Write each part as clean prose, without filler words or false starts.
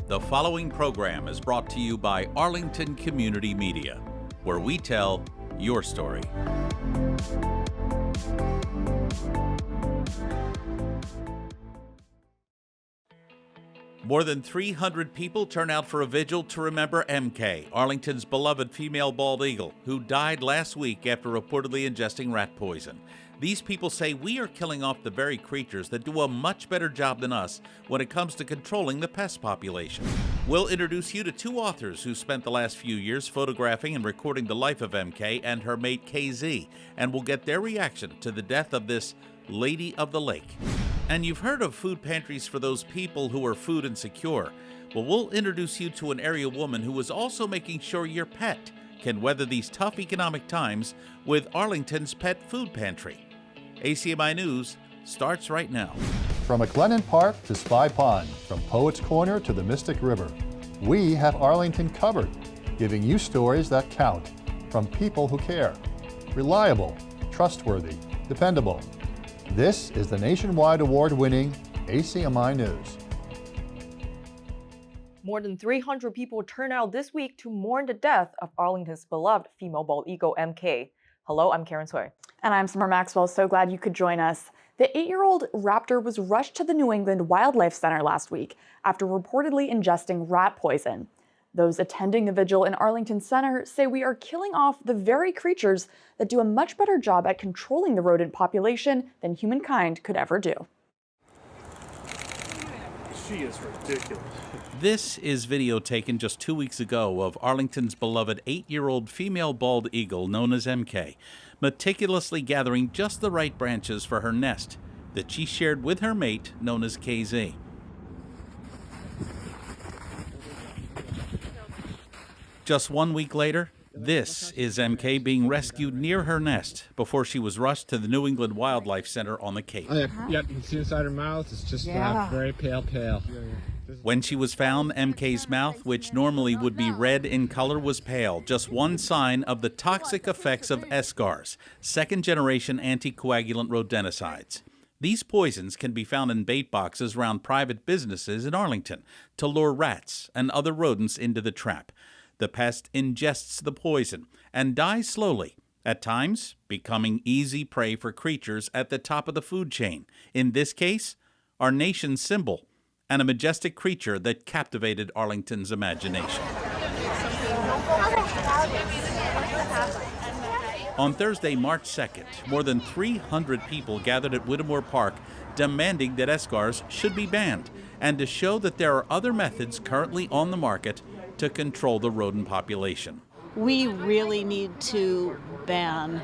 The following program is brought to you by Arlington Community Media, where we tell your story. More than 300 people turn out for a vigil to remember MK, Arlington's beloved female bald eagle, who died last week after reportedly ingesting rat poison. These people say we are killing off the very creatures that do a much better job than us when it comes to controlling the pest population. We'll introduce you to two authors who spent the last few years photographing and recording the life of MK and her mate KZ, and we'll get their reaction to the death of this lady of the lake. And you've heard of food pantries for those people who are food insecure. Well, we'll introduce you to an area woman who is also making sure your pet can weather these tough economic times with Arlington's Pet Food Pantry. ACMi News starts right now. From McLennan Park to Spy Pond, from Poets Corner to the Mystic River, we have Arlington covered, giving you stories that count from people who care. Reliable, trustworthy, dependable. This is the nationwide award-winning ACMi News. More than 300 people turned out this week to mourn the death of Arlington's beloved female bald eagle, MK. Hello, I'm Karen Sui. And I'm Summer Maxwell. So glad you could join us. The 8-year-old raptor was rushed to the New England Wildlife Center last week after reportedly ingesting rat poison. Those attending the vigil in Arlington Center say we are killing off the very creatures that do a much better job at controlling the rodent population than humankind could ever do. She is ridiculous. This is video taken just 2 weeks ago of Arlington's beloved 8-year-old female bald eagle known as MK, meticulously gathering just the right branches for her nest that she shared with her mate known as KZ. Just 1 week later, this is MK being rescued near her nest before she was rushed to the New England Wildlife Center on the Cape. Yeah, you can see inside her mouth. It's just very pale. When she was found, MK's mouth, which normally would be red in color, was pale, just one sign of the toxic effects of escars, second-generation anticoagulant rodenticides. These poisons can be found in bait boxes around private businesses in Arlington to lure rats and other rodents into the trap. The pest ingests the poison and dies slowly, at times becoming easy prey for creatures at the top of the food chain. In this case, our nation's symbol, and a majestic creature that captivated Arlington's imagination. On Thursday, March 2nd, more than 300 people gathered at Whittemore Park demanding that escars should be banned and to show that there are other methods currently on the market to control the rodent population. We really need to ban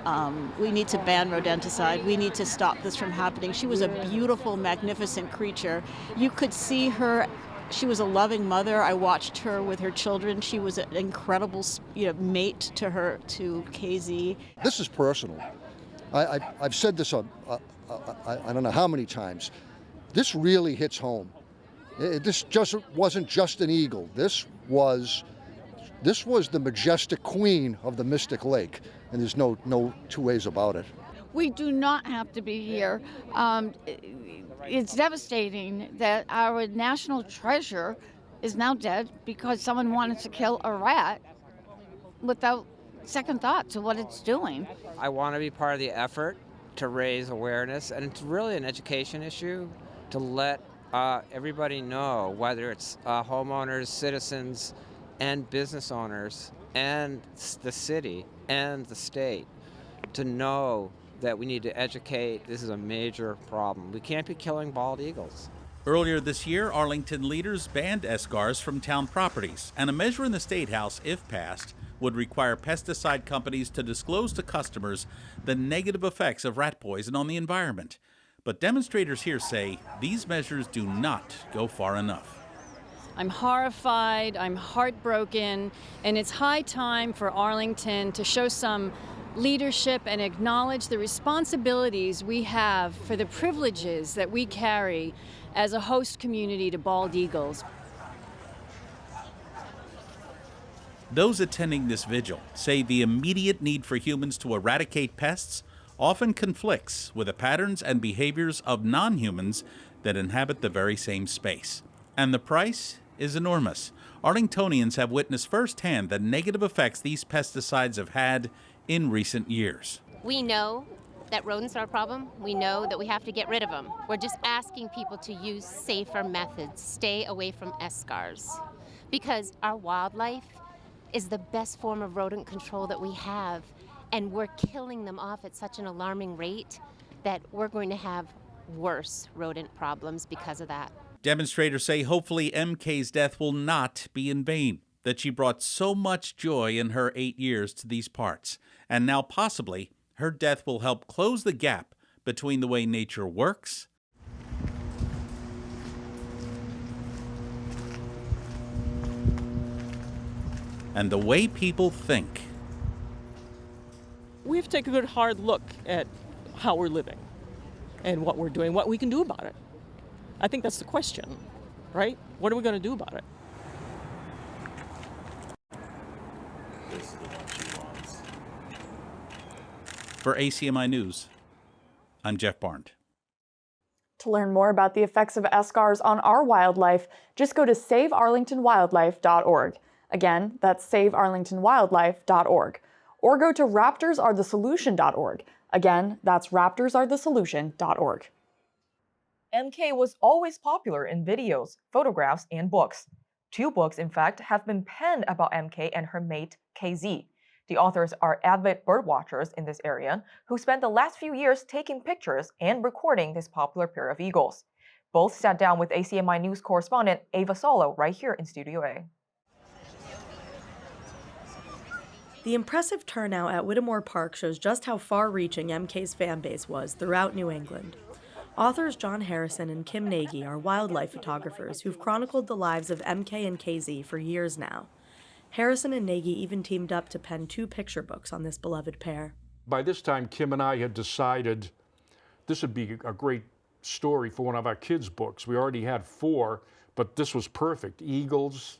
rodenticide. We need to stop this from happening. She was a beautiful, magnificent creature. You could see her. She was a loving mother. I watched her with her children. She was an incredible, mate to KZ. This is personal. I've said this I don't know how many times. This really hits home. This just wasn't just an eagle. This was the majestic queen of the Mystic Lake, and there's no two ways about it. We do not have to be here. It's devastating that our national treasure is now dead because someone wanted to kill a rat without second thought to what it's doing. I want to be part of the effort to raise awareness, and it's really an education issue to let everybody know, whether it's homeowners, citizens, and business owners, and the city and the state, to know that we need to educate. This is a major problem. We can't be killing bald eagles. Earlier this year, Arlington leaders banned escars from town properties, and a measure in the State House, if passed, would require pesticide companies to disclose to customers the negative effects of rat poison on the environment. But demonstrators here say these measures do not go far enough. I'm horrified, I'm heartbroken, and it's high time for Arlington to show some leadership and acknowledge the responsibilities we have for the privileges that we carry as a host community to bald eagles. Those attending this vigil say the immediate need for humans to eradicate pests often conflicts with the patterns and behaviors of non-humans that inhabit the very same space. And the price is enormous. Arlingtonians have witnessed firsthand the negative effects these pesticides have had in recent years. We know that rodents are a problem. We know that we have to get rid of them. We're just asking people to use safer methods, stay away from escars, because our wildlife is the best form of rodent control that we have, and we're killing them off at such an alarming rate that we're going to have worse rodent problems because of that. Demonstrators say hopefully MK's death will not be in vain, that she brought so much joy in her 8 years to these parts, and now possibly her death will help close the gap between the way nature works and the way people think. We have to take a good hard look at how we're living and what we're doing, what we can do about it. I think that's the question, right? What are we going to do about it? For ACMi News, I'm Jeff Barnes. To learn more about the effects of escars on our wildlife, just go to savearlingtonwildlife.org. Again, that's savearlingtonwildlife.org. Or go to raptorsarethesolution.org. Again, that's raptorsarethesolution.org. MK was always popular in videos, photographs, and books. 2 books, in fact, have been penned about MK and her mate, KZ. The authors are avid birdwatchers in this area who spent the last few years taking pictures and recording this popular pair of eagles. Both sat down with ACMi News correspondent Ava Solo right here in Studio A. The impressive turnout at Whittemore Park shows just how far-reaching MK's fan base was throughout New England. Authors John Harrison and Kim Nagy are wildlife photographers who've chronicled the lives of MK and KZ for years now. Harrison and Nagy even teamed up to pen 2 picture books on this beloved pair. By this time, Kim and I had decided this would be a great story for one of our kids' books. We already had 4, but this was perfect. Eagles,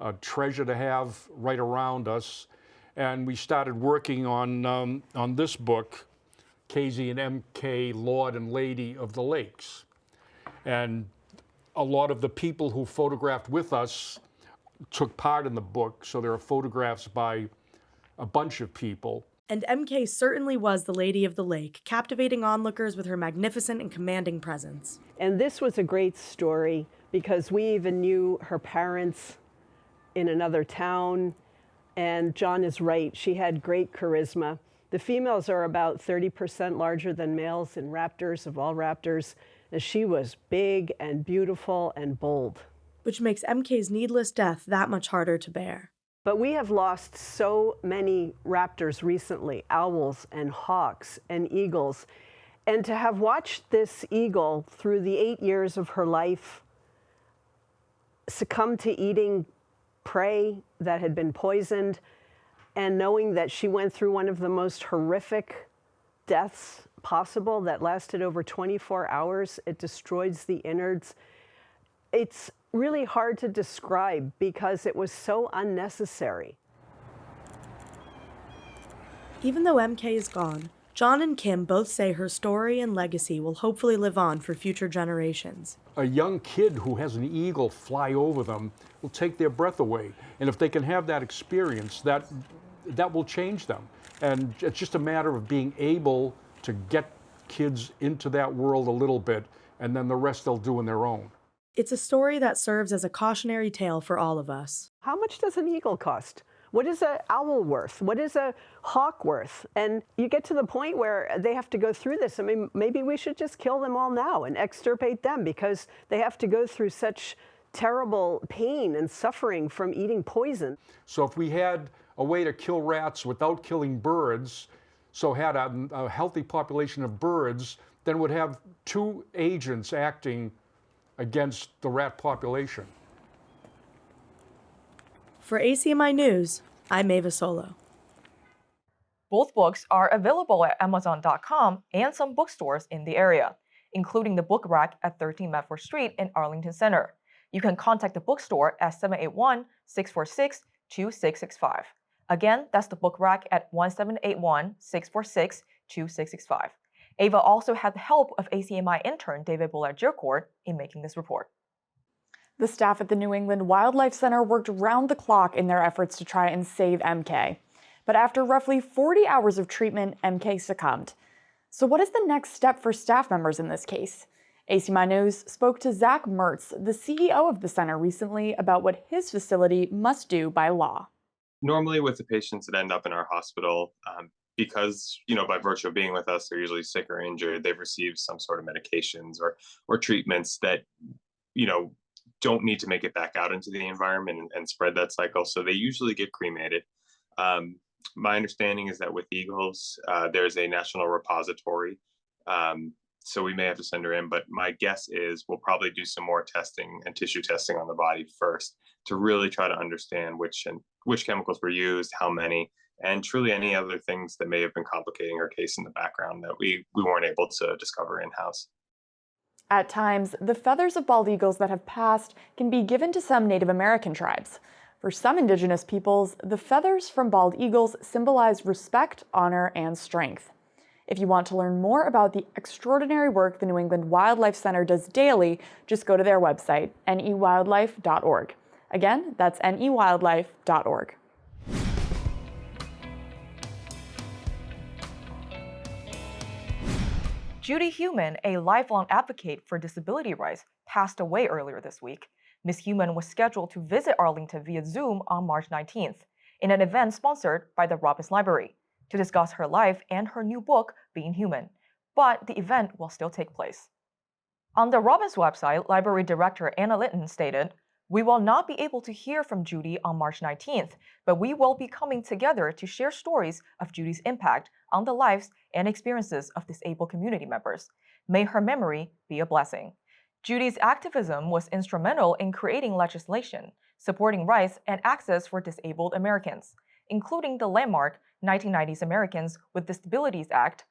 a treasure to have right around us. And we started working on this book, KZ and MK, Lord and Lady of the Lakes. And a lot of the people who photographed with us took part in the book, so there are photographs by a bunch of people. And MK certainly was the Lady of the Lake, captivating onlookers with her magnificent and commanding presence. And this was a great story because we even knew her parents in another town. And John is right, she had great charisma. The females are about 30% larger than males in raptors, of all raptors, and she was big and beautiful and bold. Which makes MK's needless death that much harder to bear. But we have lost so many raptors recently, owls and hawks and eagles. And to have watched this eagle through the 8 years of her life succumb to eating prey that had been poisoned, and knowing that she went through one of the most horrific deaths possible that lasted over 24 hours, it destroys the innards. It's really hard to describe because it was so unnecessary. Even though MK is gone, John and Kim both say her story and legacy will hopefully live on for future generations. A young kid who has an eagle fly over them will take their breath away. And if they can have that experience, that will change them. And it's just a matter of being able to get kids into that world a little bit, and then the rest they'll do on their own. It's a story that serves as a cautionary tale for all of us. How much does an eagle cost? What is an owl worth? What is a hawk worth? And you get to the point where they have to go through this. I mean, maybe we should just kill them all now and extirpate them because they have to go through such terrible pain and suffering from eating poison. So if we had a way to kill rats without killing birds, so had a healthy population of birds, then would have 2 agents acting against the rat population. For ACMi News, I'm Ava Solo. Both books are available at Amazon.com and some bookstores in the area, including the Book Rack at 13 Medford Street in Arlington Center. You can contact the bookstore at 781-646-2665. Again, that's the Book Rack at 1781-646-2665. Ava also had the help of ACMi intern David Boulard-Gircourt in making this report. The staff at the New England Wildlife Center worked round the clock in their efforts to try and save MK. But after roughly 40 hours of treatment, MK succumbed. So what is the next step for staff members in this case? ACMi News spoke to Zach Mertz, the CEO of the center, recently about what his facility must do by law. Normally with the patients that end up in our hospital, because, by virtue of being with us, they're usually sick or injured, they've received some sort of medications or treatments that, don't need to make it back out into the environment and spread that cycle. So they usually get cremated. My understanding is that with eagles, there's a national repository. So we may have to send her in, but my guess is we'll probably do some more testing and tissue testing on the body first to really try to understand which chemicals were used, how many, and truly any other things that may have been complicating her case in the background that we weren't able to discover in-house. At times, the feathers of bald eagles that have passed can be given to some Native American tribes. For some indigenous peoples, the feathers from bald eagles symbolize respect, honor, and strength. If you want to learn more about the extraordinary work the New England Wildlife Center does daily, just go to their website, newildlife.org. Again, that's newildlife.org. Judy Heumann, a lifelong advocate for disability rights, passed away earlier this week. Ms. Heumann was scheduled to visit Arlington via Zoom on March 19th in an event sponsored by the Robbins Library to discuss her life and her new book, Being Human. But the event will still take place. On the Robbins website, Library Director Anna Litton stated, "We will not be able to hear from Judy on March 19th, but we will be coming together to share stories of Judy's impact on the lives and experiences of disabled community members. May her memory be a blessing." Judy's activism was instrumental in creating legislation, supporting rights and access for disabled Americans, including the landmark 1990s Americans with Disabilities Act.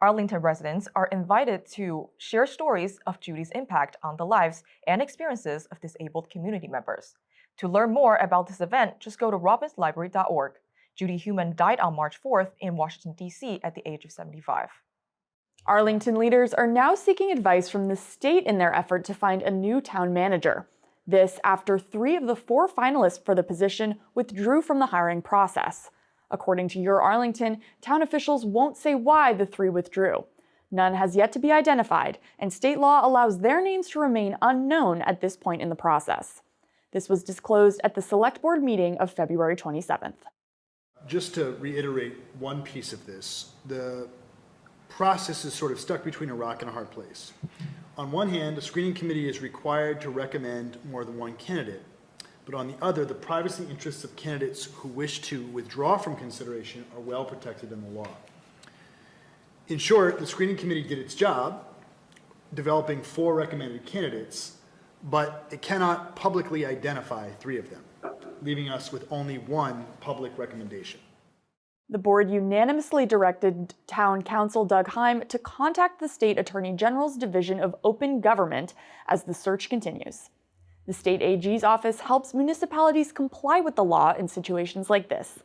Arlington residents are invited to share stories of Judy's impact on the lives and experiences of disabled community members. To learn more about this event, just go to robbinslibrary.org. Judy Heumann died on March 4th in Washington, D.C. at the age of 75. Arlington leaders are now seeking advice from the state in their effort to find a new town manager. This after 3 of the 4 finalists for the position withdrew from the hiring process. According to Your Arlington, town officials won't say why the 3 withdrew. None has yet to be identified, and state law allows their names to remain unknown at this point in the process. This was disclosed at the Select Board meeting of February 27th. Just to reiterate one piece of this, the process is sort of stuck between a rock and a hard place. On one hand, the screening committee is required to recommend more than one candidate, but on the other, the privacy interests of candidates who wish to withdraw from consideration are well protected in the law. In short, the screening committee did its job, developing 4 recommended candidates, but it cannot publicly identify 3 of them, leaving us with only 1 public recommendation. The board unanimously directed Town Council Doug Heim to contact the State Attorney General's Division of Open Government as the search continues. The state AG's office helps municipalities comply with the law in situations like this.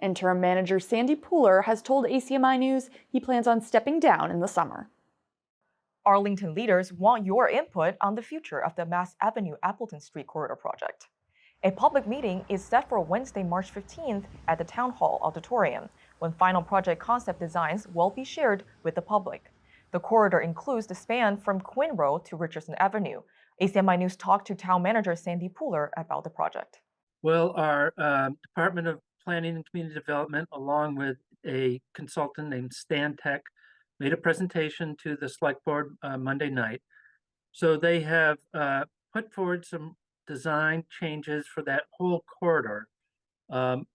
Interim manager Sandy Pooler has told ACMi News he plans on stepping down in the summer. Arlington leaders want your input on the future of the Mass Avenue Appleton Street Corridor project. A public meeting is set for Wednesday, March 15th at the Town Hall Auditorium, when final project concept designs will be shared with the public. The corridor includes the span from Quinn Road to Richardson Avenue. ACMi News talked to Town Manager Sandy Pooler about the project. Well, our Department of Planning and Community Development, along with a consultant named Stan Tech, made a presentation to the Select Board Monday night. So they have put forward some design changes for that whole corridor. They're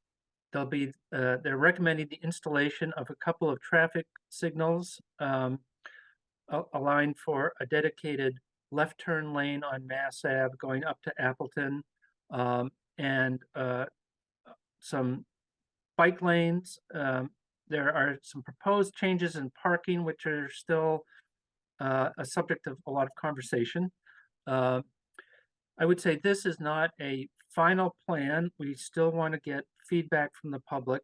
recommending the installation of a couple of traffic signals, allowing for a dedicated left turn lane on Mass Ave going up to Appleton, and some bike lanes. There are some proposed changes in parking, which are still a subject of a lot of conversation. I would say this is not a final plan. We still want to get feedback from the public.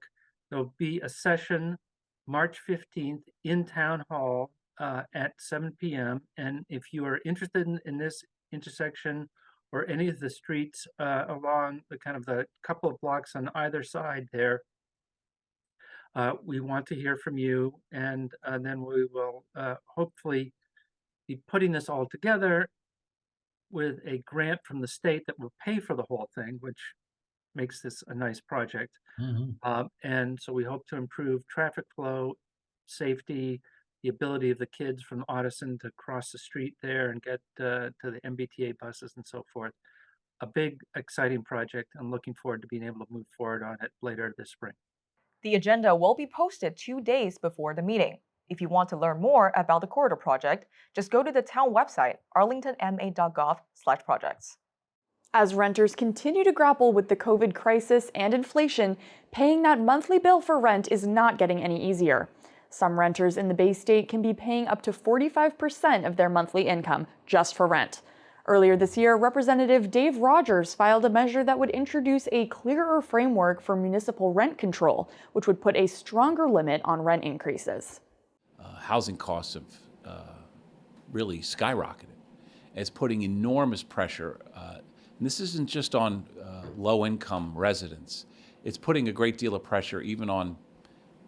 There'll be a session March 15th in Town Hall at 7 p.m. And if you are interested in this intersection or any of the streets along the kind of the couple of blocks on either side there, we want to hear from you, and then we will hopefully be putting this all together with a grant from the state that will pay for the whole thing, which makes this a nice project. And so we hope to improve traffic flow, safety, the ability of the kids from Audison to cross the street there and get to the MBTA buses and so forth. A big, exciting project. I'm looking forward to being able to move forward on it later this spring. The agenda will be posted 2 days before the meeting. If you want to learn more about the corridor project, just go to the town website, arlingtonma.gov/projects. As renters continue to grapple with the COVID crisis and inflation, paying that monthly bill for rent is not getting any easier. Some renters in the Bay State can be paying up to 45% of their monthly income just for rent. Earlier this year, Representative Dave Rogers filed a measure that would introduce a clearer framework for municipal rent control, which would put a stronger limit on rent increases. Housing costs have really skyrocketed. It's putting enormous pressure. And this isn't just on low-income residents. It's putting a great deal of pressure even on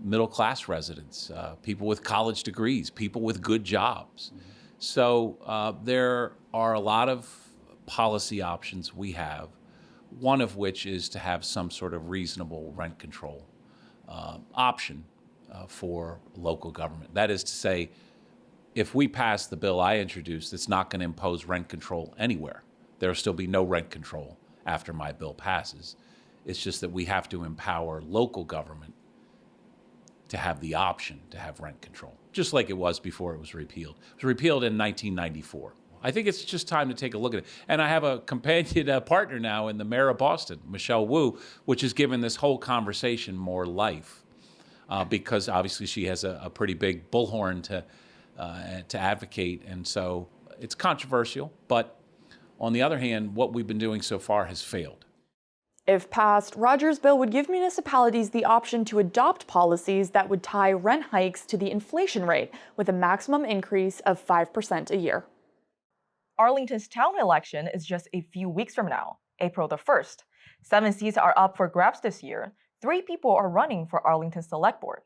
middle-class residents, people with college degrees, people with good jobs. So there are a lot of policy options we have, one of which is to have some sort of reasonable rent control option for local government. That is to say, if we pass the bill I introduced, it's not going to impose rent control anywhere. There will still be no rent control after my bill passes. It's just that we have to empower local government to have the option to have rent control, just like it was before it was repealed. It was repealed in 1994. I think it's just time to take a look at it. And I have a companion partner now in the mayor of Boston, Michelle Wu, which has given this whole conversation more life because obviously she has a pretty big bullhorn to advocate. And so it's controversial, but on the other hand, what we've been doing so far has failed. If passed, Rogers' bill would give municipalities the option to adopt policies that would tie rent hikes to the inflation rate, with a maximum increase of 5% a year. Arlington's town election is just a few weeks from now, April the 1st. 7 seats are up for grabs this year. 3 people are running for Arlington Select Board.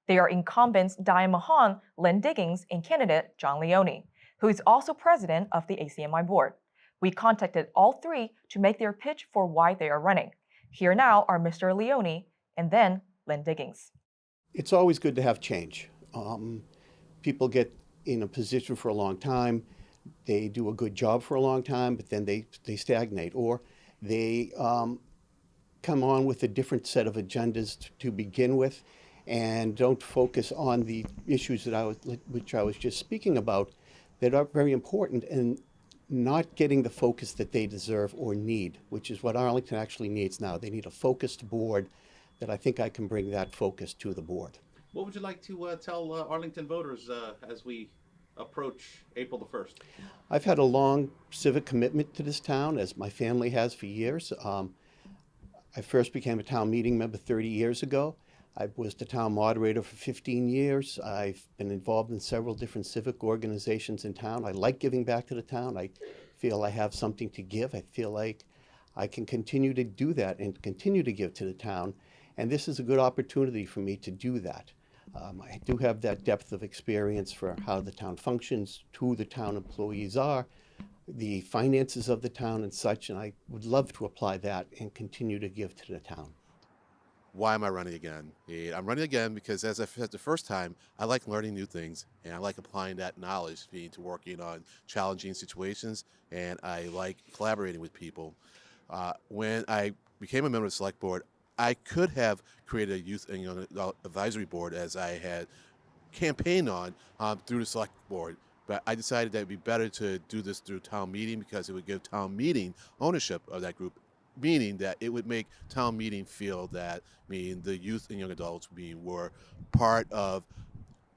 They are incumbents Diane Mahan, Lynn Diggins, and candidate John Leone, who is also president of the ACMi board. We contacted all 3 to make their pitch for why they are running. Here now are Mr. Leone and then Lynn Diggins. It's always good to have change. People get in a position for a long time, they do a good job for a long time, but then they stagnate, or they come on with a different set of agendas to begin with and don't focus on the issues which I was just speaking about that are very important and not getting the focus that they deserve or need, which is what Arlington actually needs now. They need a focused board that I think I can bring that focus to the board. What would you like to tell Arlington voters as we approach April the 1st? I've had a long civic commitment to this town, as my family has for years. I first became a town meeting member 30 years ago. I was the town moderator for 15 years. I've been involved in several different civic organizations in town. I like giving back to the town. I feel I have something to give. I feel like I can continue to do that and continue to give to the town. And this is a good opportunity for me to do that. I do have that depth of experience for how the town functions, who the town employees are, the finances of the town and such, and I would love to apply that and continue to give to the town. Why am I running again? I'm running again because, as I said the first time, I like learning new things, and I like applying that knowledge to working on challenging situations, and I like collaborating with people. When I became a member of the Select Board, I could have created a youth and young advisory board, as I had campaigned on through the Select Board. But I decided that it would be better to do this through town meeting because it would give town meeting ownership of that group, meaning that it would make town meeting feel that the youth and young adults were part of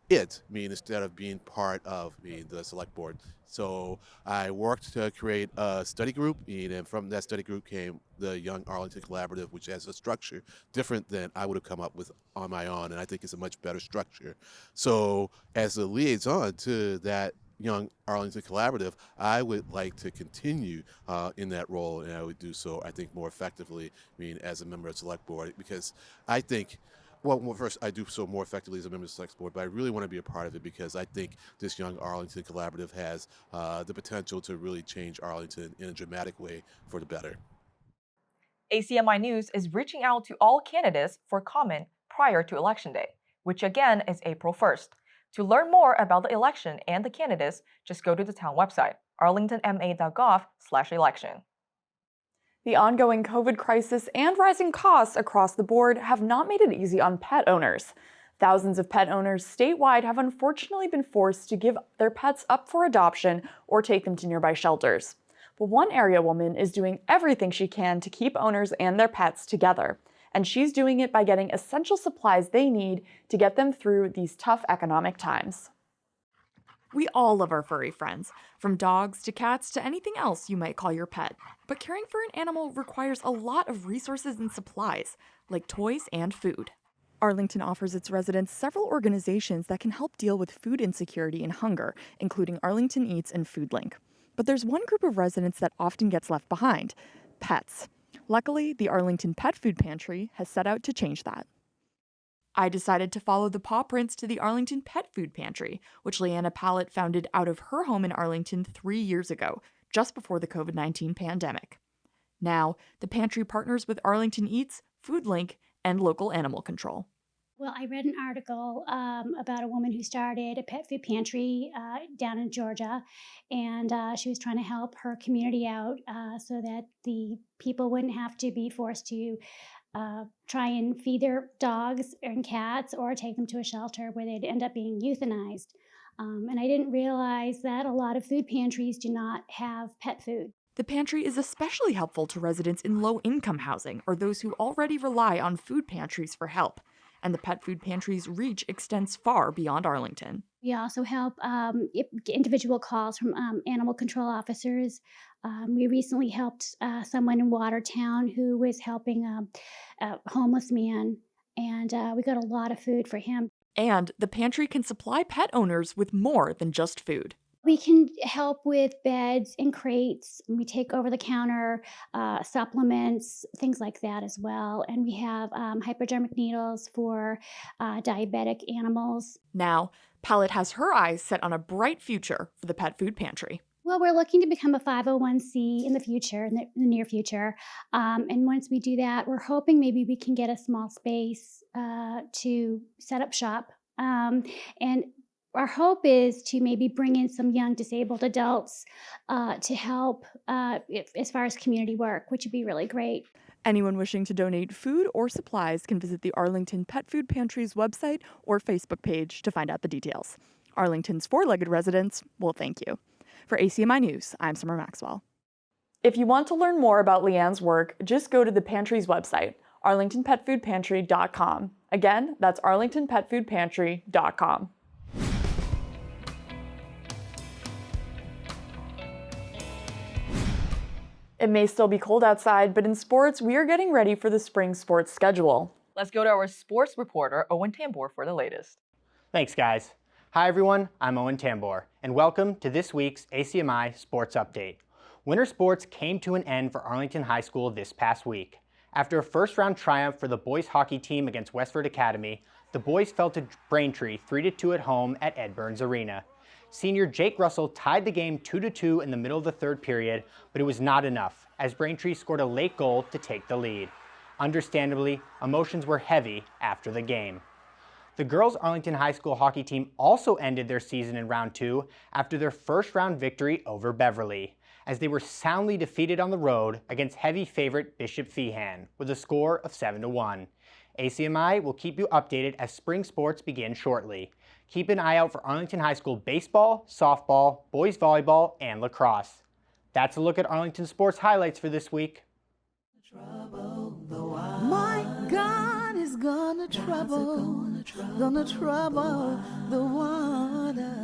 it, instead of being part of the Select Board. So I worked to create a study group, and from that study group came the Young Arlington Collaborative, which has a structure different than I would have come up with on my own, and I think it's a much better structure. So as a liaison to that Young Arlington Collaborative, I would like to continue in that role, and I would do so, I think, more effectively, as a member of the Select Board, because I think, well, first, I do so more effectively as a member of the Select Board, but I really want to be a part of it because I think this Young Arlington Collaborative has the potential to really change Arlington in a dramatic way for the better. ACMi News is reaching out to all candidates for comment prior to Election Day, which again is April 1st. To learn more about the election and the candidates, just go to the town website, arlingtonma.gov/election. The ongoing COVID crisis and rising costs across the board have not made it easy on pet owners. Thousands of pet owners statewide have unfortunately been forced to give their pets up for adoption or take them to nearby shelters. But one area woman is doing everything she can to keep owners and their pets together. And she's doing it by getting essential supplies they need to get them through these tough economic times. We all love our furry friends, from dogs to cats to anything else you might call your pet. But caring for an animal requires a lot of resources and supplies, like toys and food. Arlington offers its residents several organizations that can help deal with food insecurity and hunger, including Arlington Eats and FoodLink. But there's one group of residents that often gets left behind: pets. Luckily, the Arlington Pet Food Pantry has set out to change that. I decided to follow the paw prints to the Arlington Pet Food Pantry, which Leanna Pallett founded out of her home in Arlington 3 years ago, just before the COVID-19 pandemic. Now, the pantry partners with Arlington Eats, FoodLink, and local animal control. Well, I read an article about a woman who started a pet food pantry down in Georgia, and she was trying to help her community out so that the people wouldn't have to be forced to try and feed their dogs and cats or take them to a shelter where they'd end up being euthanized. And I didn't realize that a lot of food pantries do not have pet food. The pantry is especially helpful to residents in low-income housing or those who already rely on food pantries for help. And the Pet Food Pantry's reach extends far beyond Arlington. We also help individual calls from animal control officers. We recently helped someone in Watertown who was helping a homeless man, and we got a lot of food for him. And the pantry can supply pet owners with more than just food. We can help with beds and crates. We take over-the-counter supplements, things like that as well. And we have hypodermic needles for diabetic animals. Now, Pallett has her eyes set on a bright future for the Pet Food Pantry. Well, we're looking to become a 501c in the future, in the near future. And once we do that, we're hoping maybe we can get a small space to set up shop. And our hope is to maybe bring in some young disabled adults to help as far as community work, which would be really great. Anyone wishing to donate food or supplies can visit the Arlington Pet Food Pantry's website or Facebook page to find out the details. Arlington's four-legged residents will thank you. For ACMi News, I'm Summer Maxwell. If you want to learn more about Leanne's work, just go to the pantry's website, arlingtonpetfoodpantry.com. Again, that's arlingtonpetfoodpantry.com. It may still be cold outside, but in sports, we are getting ready for the spring sports schedule. Let's go to our sports reporter, Owen Tambor, for the latest. Thanks, guys. Hi, everyone. I'm Owen Tambor, and welcome to this week's ACMi Sports Update. Winter sports came to an end for Arlington High School this past week. After a first-round triumph for the boys hockey team against Westford Academy, the boys fell to Braintree 3-2 at home at Ed Burns Arena. Senior Jake Russell tied the game 2-2 in the middle of the third period, but it was not enough, as Braintree scored a late goal to take the lead. Understandably, emotions were heavy after the game. The girls' Arlington High School hockey team also ended their season in round 2 after their first-round victory over Beverly, as they were soundly defeated on the road against heavy favorite Bishop Feehan with a score of 7-1. ACMi will keep you updated as spring sports begin shortly. Keep an eye out for Arlington High School baseball, softball, boys volleyball, and lacrosse. That's a look at Arlington sports highlights for this week. My God is gonna trouble the water.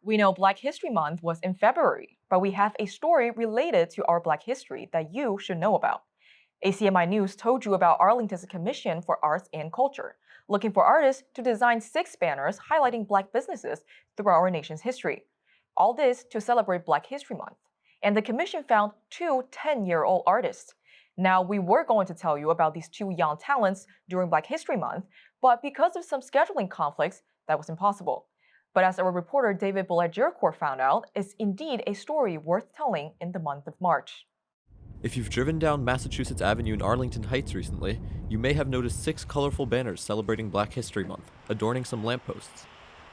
We know Black History Month was in February, but we have a story related to our Black history that you should know about. ACMi News told you about Arlington's Commission for Arts and Culture. looking for artists to design 6 banners highlighting Black businesses throughout our nation's history. All this to celebrate Black History Month. And the commission found 2 10-year-old artists. Now, we were going to tell you about these 2 young talents during Black History Month, but because of some scheduling conflicts, that was impossible. But as our reporter David Boulay-Jericourt found out, it's indeed a story worth telling in the month of March. If you've driven down Massachusetts Avenue in Arlington Heights recently, you may have noticed 6 colorful banners celebrating Black History Month, adorning some lampposts.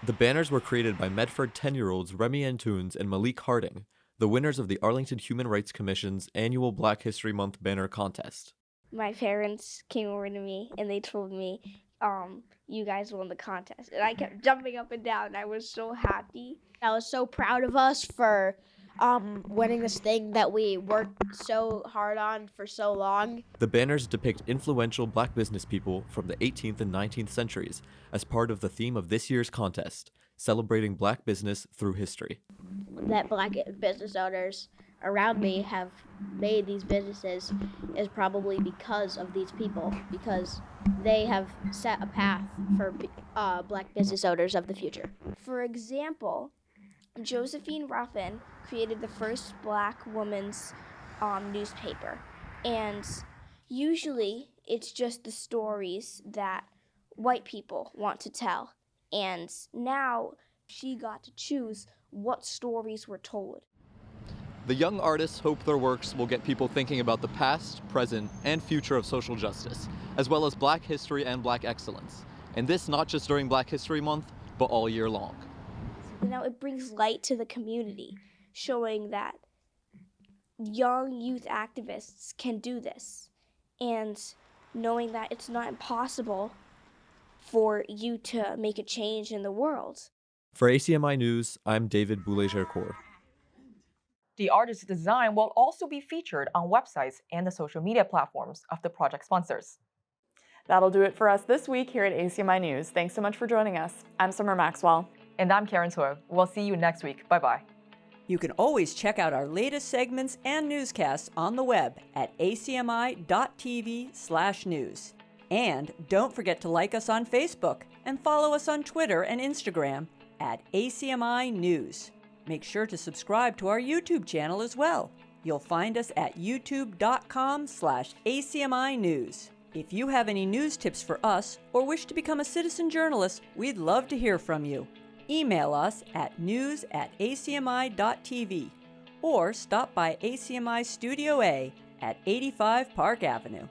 The banners were created by Medford 10-year-olds Remy Antunes and Malik Harding, the winners of the Arlington Human Rights Commission's annual Black History Month banner contest. My parents came over to me and they told me, you guys won the contest. And I kept jumping up and down. I was so happy. I was so proud of us for winning this thing that we worked so hard on for so long. The banners depict influential Black business people from the 18th and 19th centuries as part of the theme of this year's contest, celebrating Black business through history. That Black business owners around me have made these businesses is probably because of these people, because they have set a path for Black business owners of the future. For example, Josephine Ruffin created the first Black woman's newspaper. And usually it's just the stories that white people want to tell. And now she got to choose what stories were told. The young artists hope their works will get people thinking about the past, present, and future of social justice, as well as Black history and Black excellence. And this not just during Black History Month, but all year long. Now it brings light to the community, showing that young youth activists can do this, and knowing that it's not impossible for you to make a change in the world. For ACMi News, I'm David Boulay-Jericourt. The artist's design will also be featured on websites and the social media platforms of the project sponsors. That'll do it for us this week here at ACMi News. Thanks so much for joining us. I'm Summer Maxwell. And I'm Karen Tue. We'll see you next week. Bye-bye. You can always check out our latest segments and newscasts on the web at acmi.tv/news. And don't forget to like us on Facebook and follow us on Twitter and Instagram at ACMi News. Make sure to subscribe to our YouTube channel as well. You'll find us at youtube.com/ACMi News. If you have any news tips for us or wish to become a citizen journalist, we'd love to hear from you. Email us at news@acmi.tv or stop by ACMI Studio A at 85 Park Avenue.